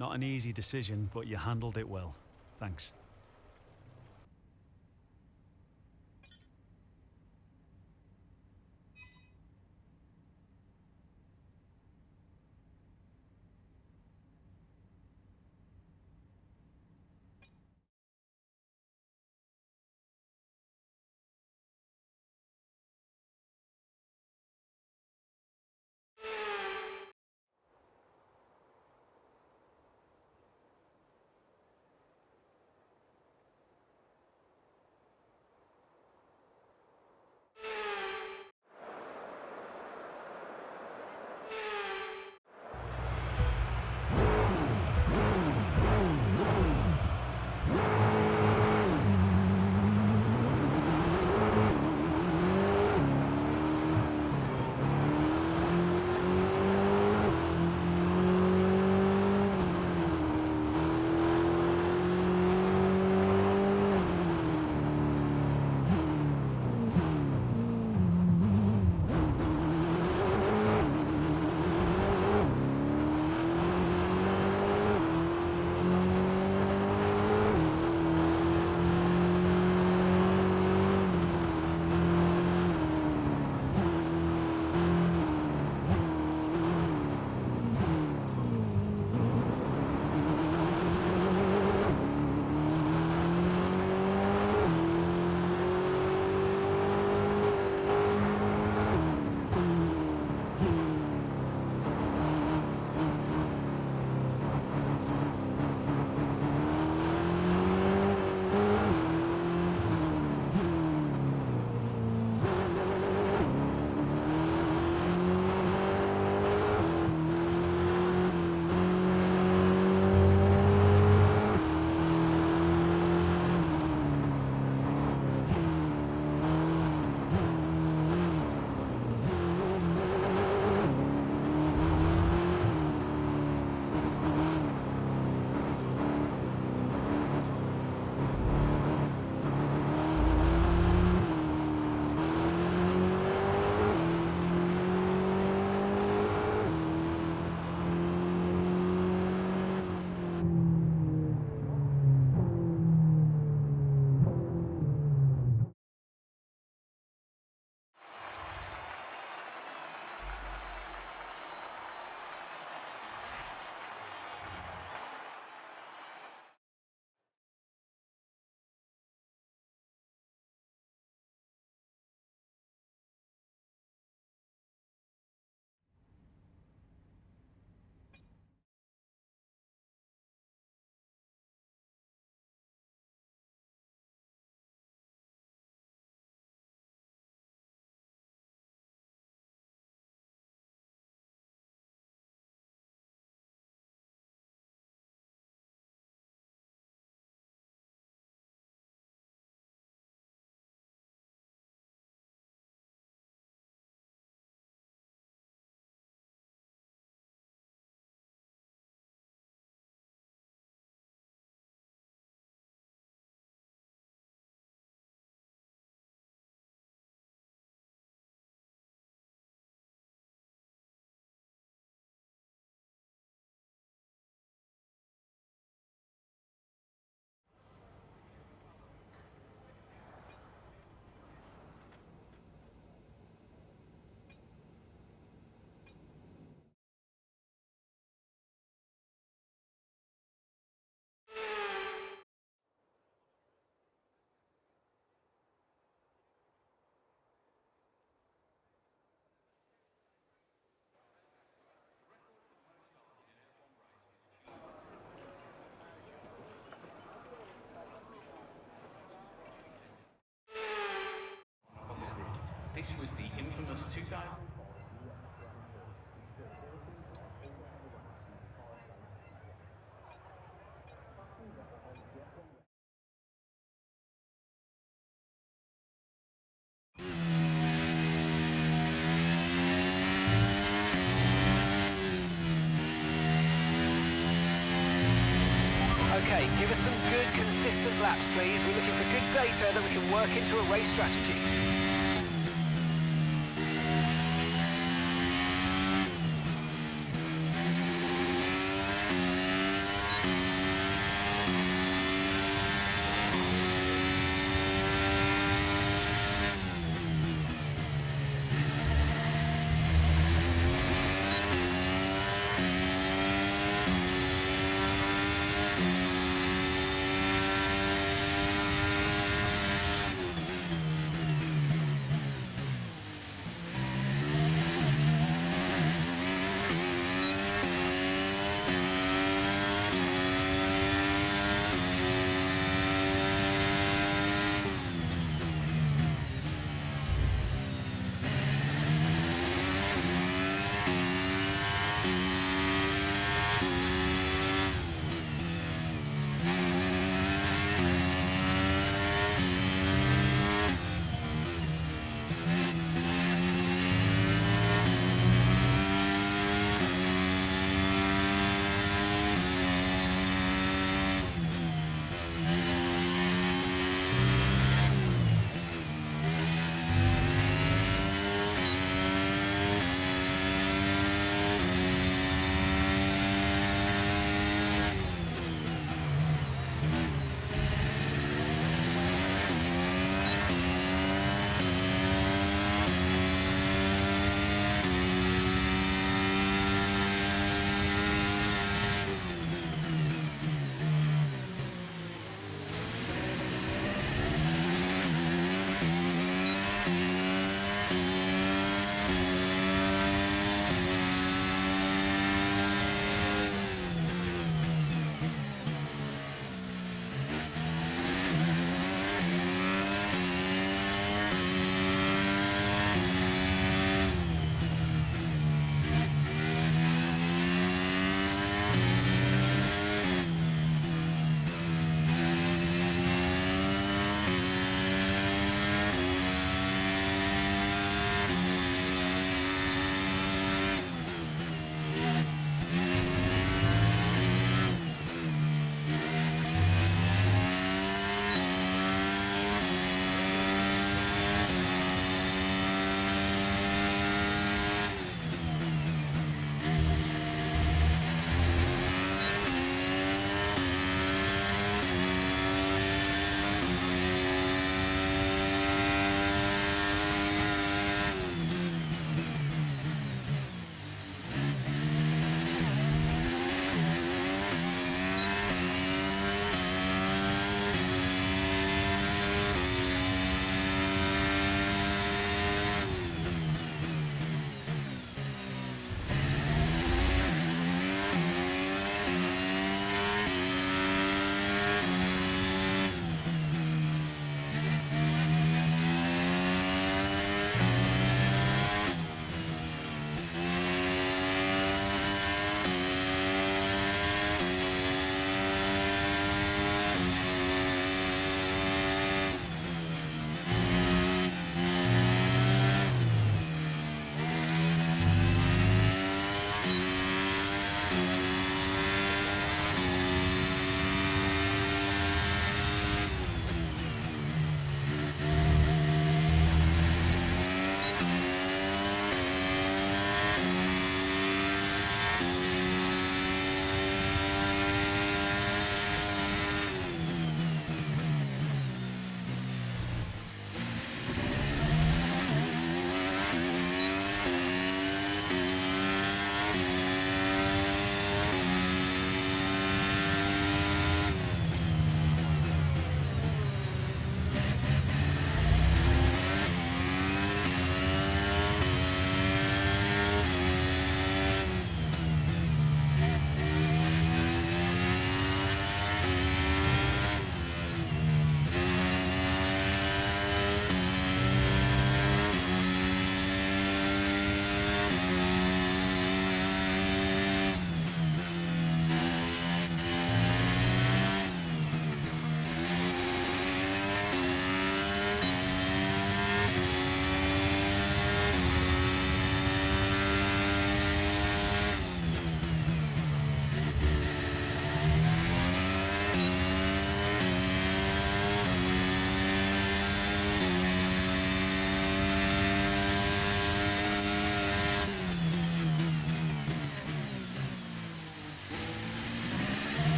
Not an easy decision, but you handled it well. Thanks. This was the infamous 2000. Okay, give us some good, consistent laps, please. We're looking for good data that we can work into a race strategy.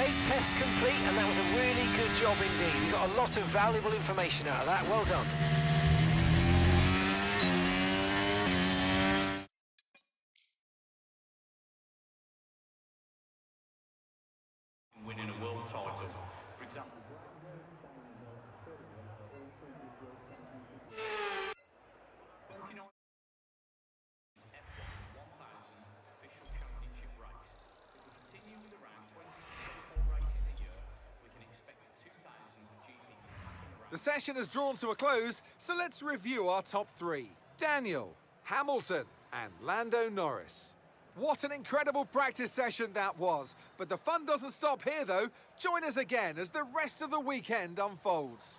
Okay, test complete, and that was a really good job indeed. We got a lot of valuable information out of that. Well done. Winning a world title. For example, The session has drawn to a close, so let's review our top three. Daniel, Hamilton, and Lando Norris. What an incredible practice session that was. But the fun doesn't stop here, though. Join us again as the rest of the weekend unfolds.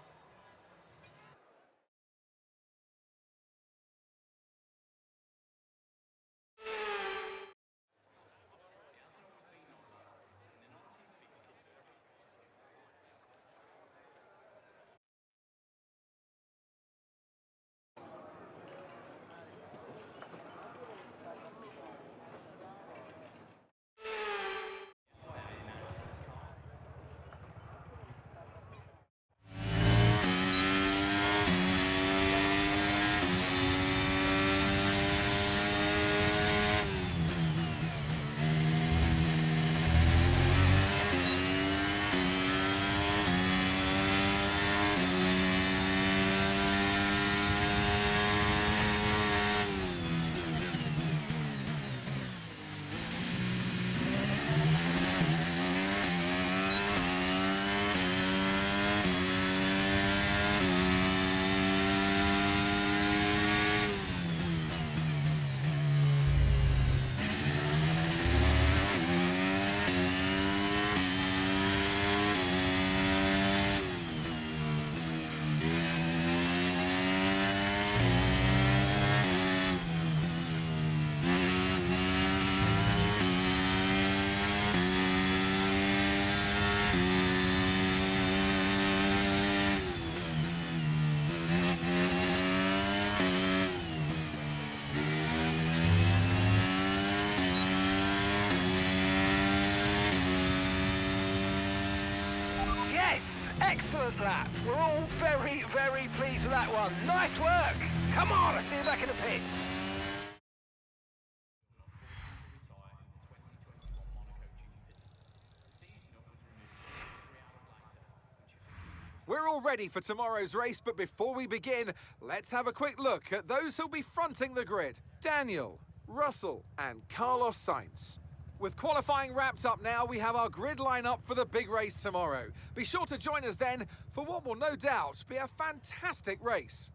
Excellent lap. We're all very, very pleased with that one. Nice work. Come on, I'll see you back in the pits. We're all ready for tomorrow's race, but before we begin, let's have a quick look at those who'll be fronting the grid. Daniel, Russell, and Carlos Sainz. With qualifying wrapped up now, we have our grid lineup for the big race tomorrow. Be sure to join us then for what will no doubt be a fantastic race.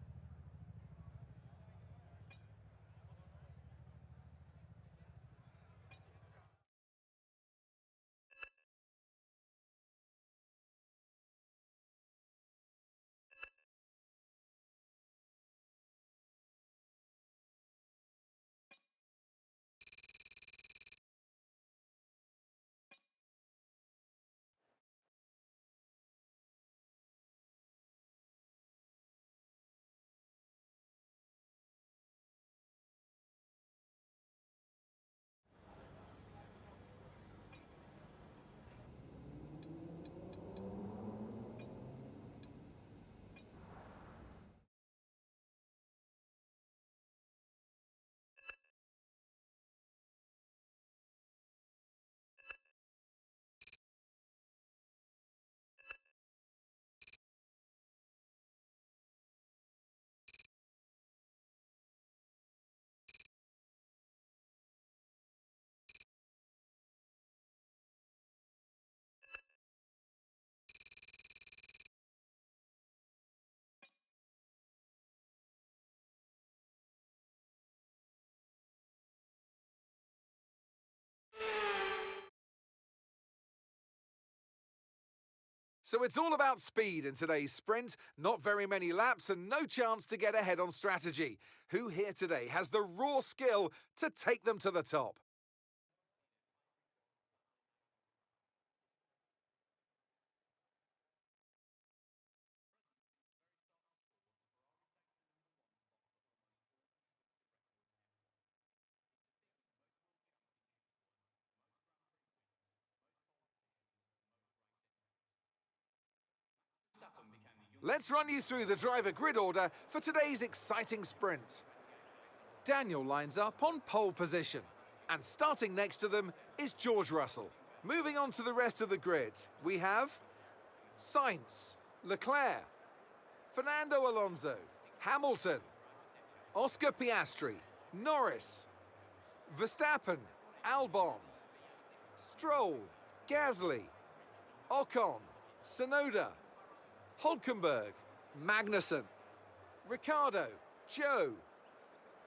So it's all about speed in today's sprint. Not very many laps and no chance to get ahead on strategy. Who here today has the raw skill to take them to the top? Let's run you through the driver grid order for today's exciting sprint. Daniel lines up on pole position, and starting next to them is George Russell. Moving on to the rest of the grid, we have Sainz, Leclerc, Fernando Alonso, Hamilton, Oscar Piastri, Norris, Verstappen, Albon, Stroll, Gasly, Ocon, Tsunoda, Hulkenberg, Magnussen, Ricciardo, Joe,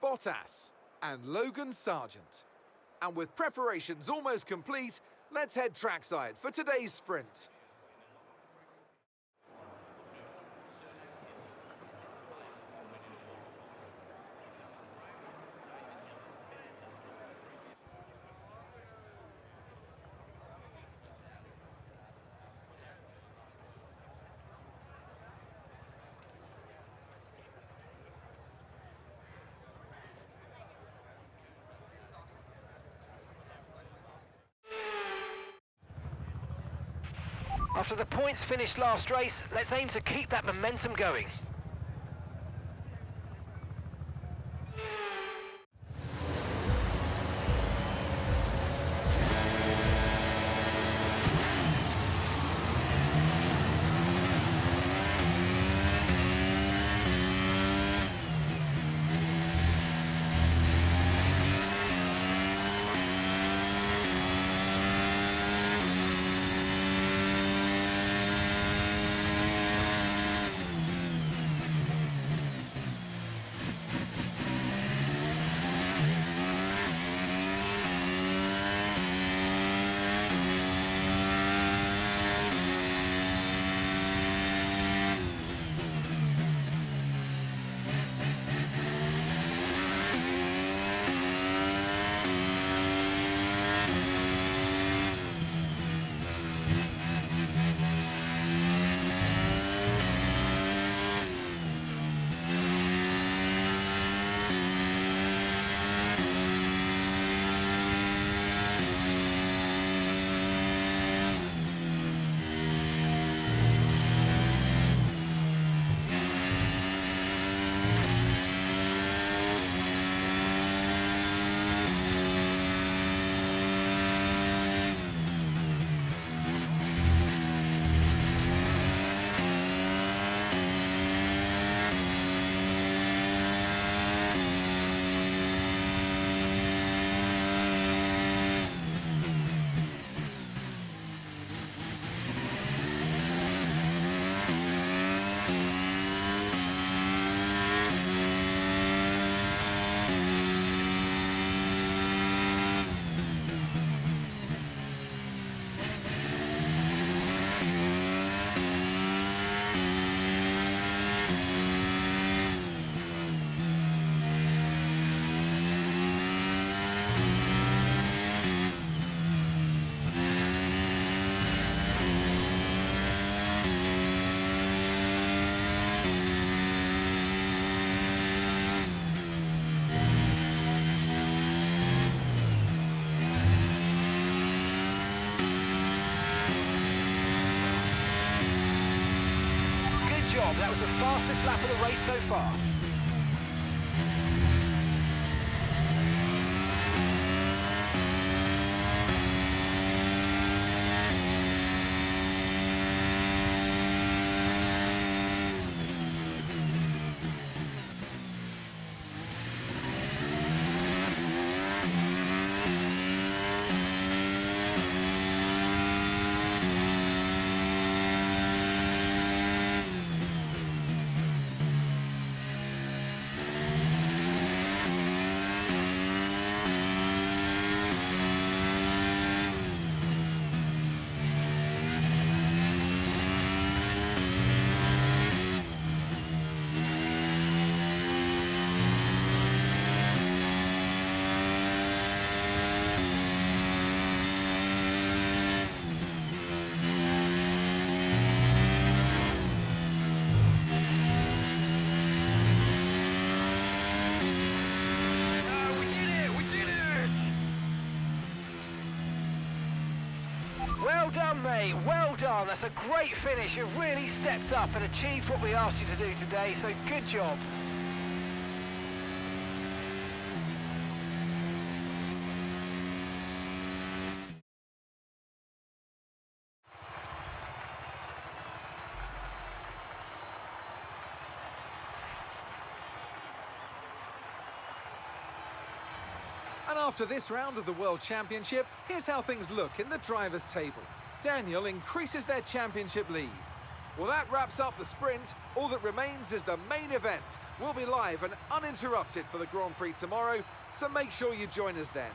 Bottas, and Logan Sargent. And with preparations almost complete, let's head trackside for today's sprint. After the points finished last race, let's aim to keep that momentum going. That was the fastest lap of the race so far. done, mate. Well done. That's a great finish. You really stepped up and achieved what we asked you to do today, so good job. And after this round of the World Championship, here's how things look in the drivers' table. Daniel increases their championship lead. Well, that wraps up the sprint. All that remains is the main event. We'll be live and uninterrupted for the Grand Prix tomorrow, so make sure you join us then.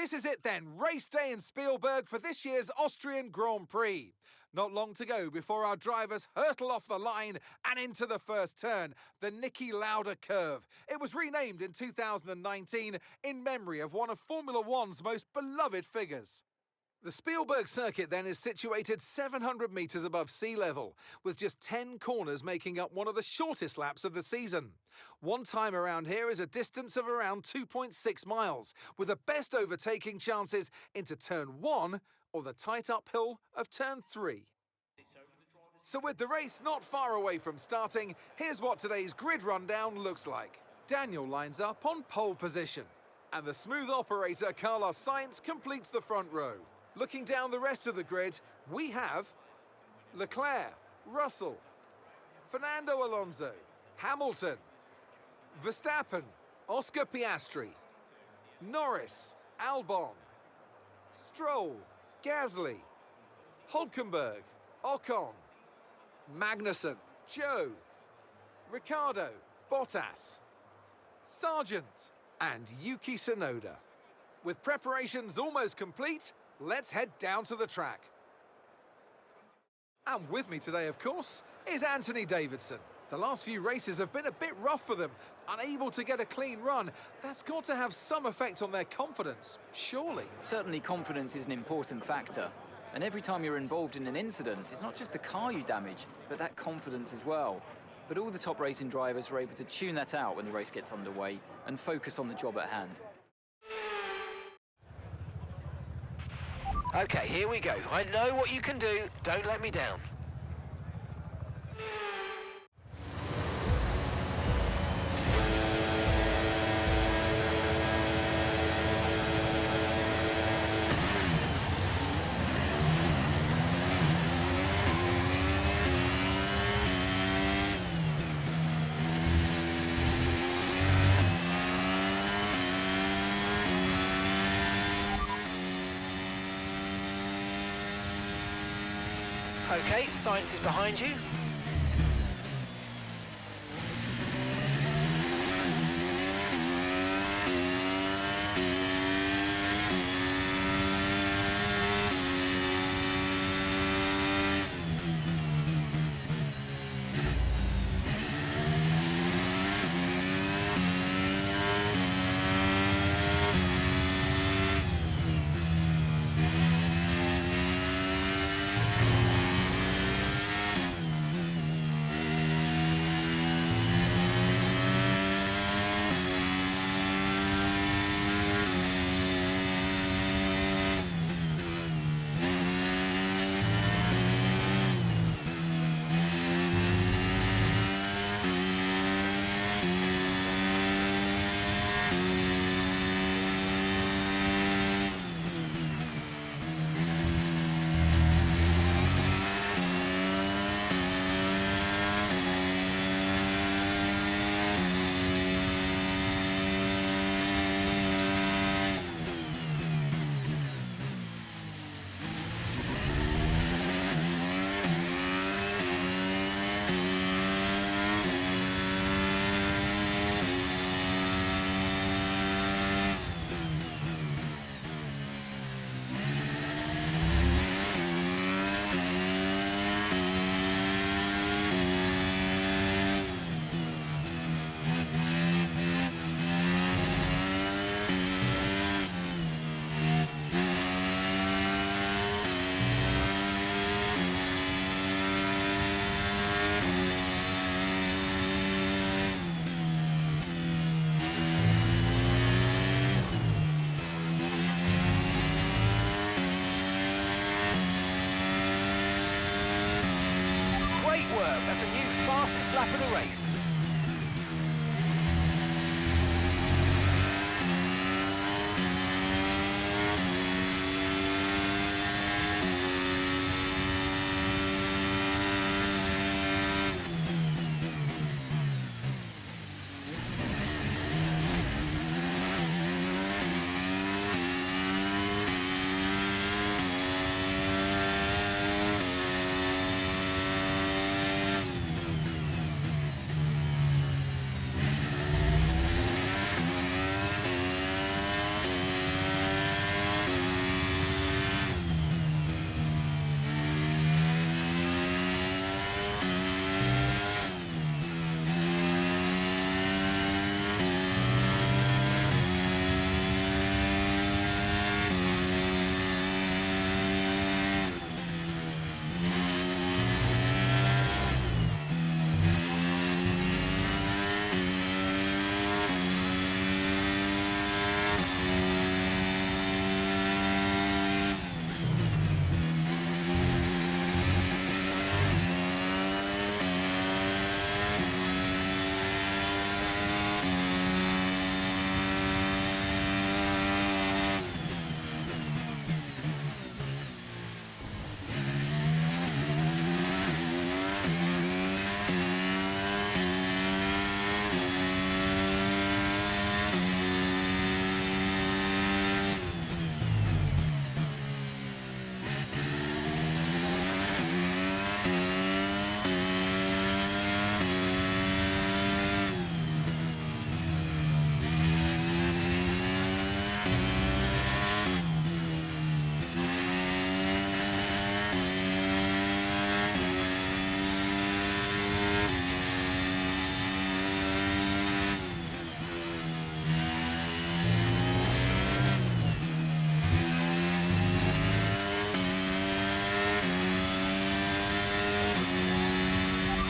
This is it then, race day in Spielberg for this year's Austrian Grand Prix. Not long to go before our drivers hurtle off the line and into the first turn, the Niki Lauda curve. It was renamed in 2019 in memory of one of Formula One's most beloved figures. The Spielberg circuit then is situated 700 metres above sea level, with just 10 corners making up one of the shortest laps of the season. One time around here is a distance of around 2.6 miles, with the best overtaking chances into turn 1 or the tight uphill of turn 3. So with the race not far away from starting, here's what today's grid rundown looks like. Daniel lines up on pole position, and the smooth operator Carlos Sainz completes the front row. Looking down the rest of the grid, we have Leclerc, Russell, Fernando Alonso, Hamilton, Verstappen, Oscar Piastri, Norris, Albon, Stroll, Gasly, Hulkenberg, Ocon, Magnussen, Joe, Ricciardo, Bottas, Sargent, and Yuki Tsunoda. With preparations almost complete, let's head down to the track. And with me today, of course, is Anthony Davidson. The last few races have been a bit rough for them, unable to get a clean run. That's got to have some effect on their confidence, surely. Certainly confidence is an important factor. And every time you're involved in an incident, it's not just the car you damage, but that confidence as well. But all the top racing drivers are able to tune that out when the race gets underway and focus on the job at hand. Okay, here we go. I know what you can do. Don't let me down. Okay, Sainz is behind you. That's a new fastest lap of the race.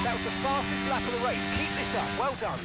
That was the fastest lap of the race. Keep this up. Well done.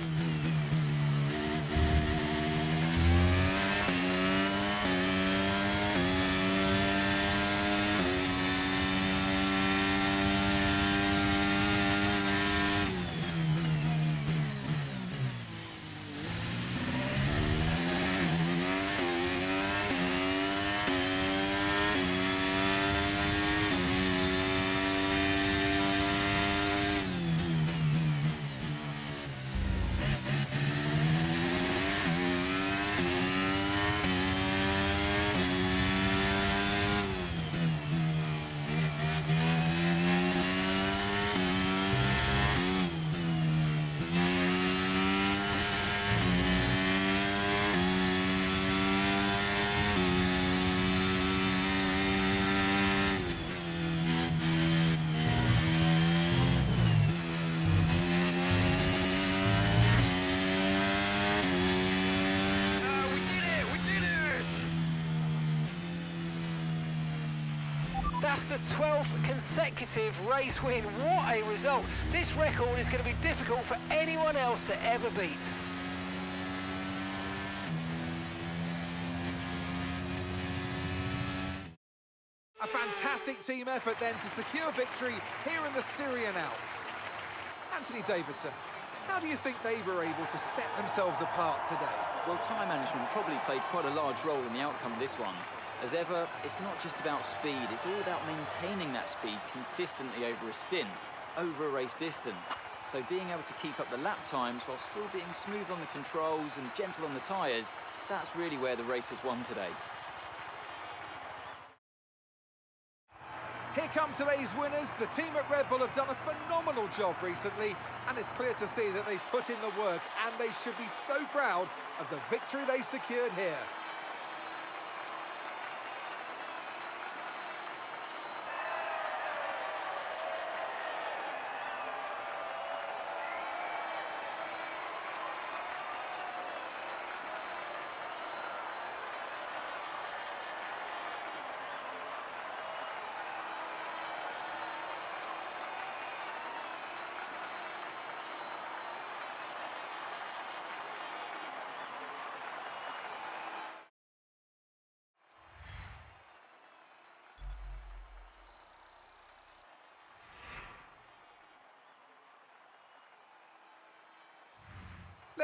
That's the 12th consecutive race win. What a result. This record is going to be difficult for anyone else to ever beat. A fantastic team effort then to secure victory here in the Styrian Alps. Anthony Davidson, how do you think they were able to set themselves apart today? Well, time management probably played quite a large role in the outcome of this one. As ever, it's not just about speed, it's all about maintaining that speed consistently over a stint, over a race distance. So being able to keep up the lap times while still being smooth on the controls and gentle on the tyres, that's really where the race was won today. Here come today's winners. The team at Red Bull have done a phenomenal job recently, and it's clear to see that they've put in the work, and they should be so proud of the victory they secured here.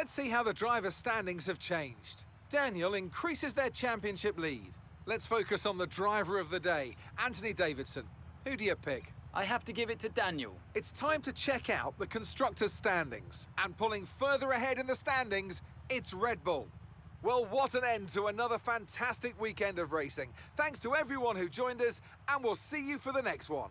Let's see how the drivers' standings have changed. Daniel increases their championship lead. Let's focus on the driver of the day, Anthony Davidson. Who do you pick? I have to give it to Daniel. It's time to check out the constructors' standings. And pulling further ahead in the standings, it's Red Bull. Well, what an end to another fantastic weekend of racing. Thanks to everyone who joined us, and we'll see you for the next one.